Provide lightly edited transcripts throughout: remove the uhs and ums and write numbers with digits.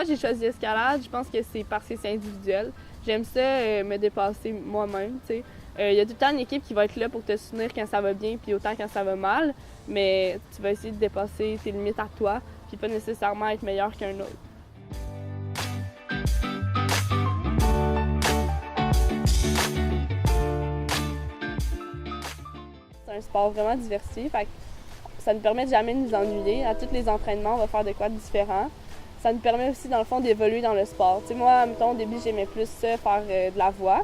Pourquoi j'ai choisi l'escalade? Je pense que c'est parce que c'est individuel. J'aime ça, me dépasser moi-même, tu sais. Il y a tout le temps une équipe qui va être là pour te soutenir quand ça va bien, puis autant quand ça va mal, mais tu vas essayer de dépasser tes limites à toi, puis pas nécessairement être meilleur qu'un autre. C'est un sport vraiment diversifié, fait que ça nous permet de jamais nous ennuyer. À tous les entraînements, on va faire de quoi de différent. Ça nous permet aussi, dans le fond, d'évoluer dans le sport. Tu sais, moi, mettons, au début, j'aimais plus ça, faire de la voix.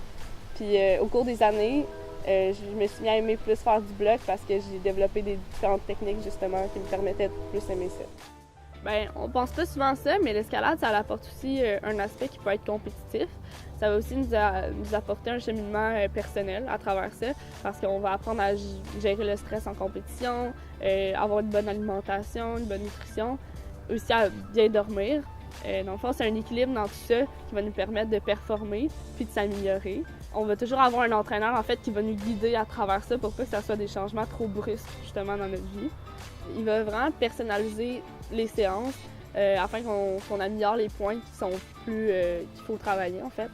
Puis au cours des années, je me suis mis à aimer plus faire du bloc parce que j'ai développé des différentes techniques, justement, qui me permettaient de plus aimer ça. Bien, on pense pas souvent à ça, mais l'escalade, ça apporte aussi un aspect qui peut être compétitif. Ça va aussi nous apporter un cheminement personnel à travers ça, parce qu'on va apprendre à gérer le stress en compétition, avoir une bonne alimentation, une bonne nutrition, aussi à bien dormir. Dans le fond, c'est un équilibre dans tout ça qui va nous permettre de performer puis de s'améliorer. On va toujours avoir un entraîneur, en fait, qui va nous guider à travers ça pour pas que ça soit des changements trop brusques, justement, dans notre vie. Il va vraiment personnaliser les séances afin qu'on améliore les points qui sont plus qu'il faut travailler, en fait.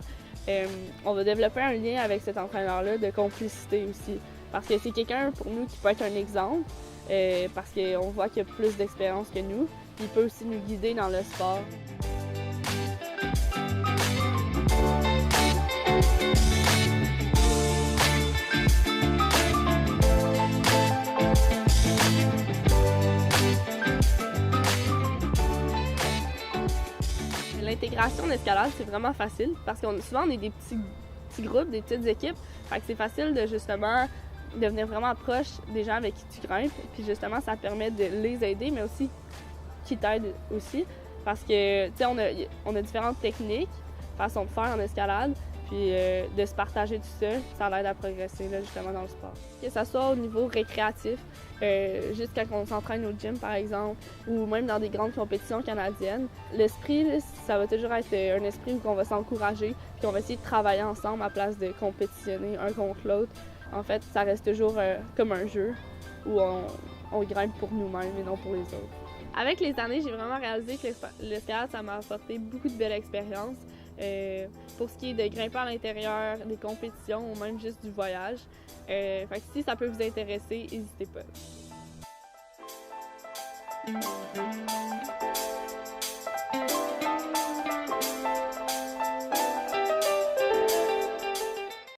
On va développer un lien avec cet entraîneur-là de complicité aussi, parce que c'est quelqu'un pour nous qui peut être un exemple, parce qu'on voit qu'il a plus d'expérience que nous, puis il peut aussi nous guider dans le sport. L'intégration en escalade, c'est vraiment facile parce qu'on souvent on est des petits groupes, des petites équipes. Fait que c'est facile de justement devenir vraiment proche des gens avec qui tu grimpes. Puis justement, ça permet de les aider, mais aussi qui t'aident aussi. Parce que, tu sais, on a différentes techniques, façons de faire en escalade. Puis de se partager tout ça, ça l'aide à progresser là, justement dans le sport. Que ça soit au niveau récréatif, juste quand on s'entraîne au gym par exemple, ou même dans des grandes compétitions canadiennes, l'esprit, ça va toujours être un esprit où on va s'encourager, puis on va essayer de travailler ensemble à place de compétitionner un contre l'autre. En fait, ça reste toujours comme un jeu où on grimpe pour nous-mêmes et non pour les autres. Avec les années, j'ai vraiment réalisé que l'escalade, ça m'a apporté beaucoup de belles expériences. Pour ce qui est de grimper à l'intérieur, des compétitions ou même juste du voyage. Fait que si ça peut vous intéresser, n'hésitez pas.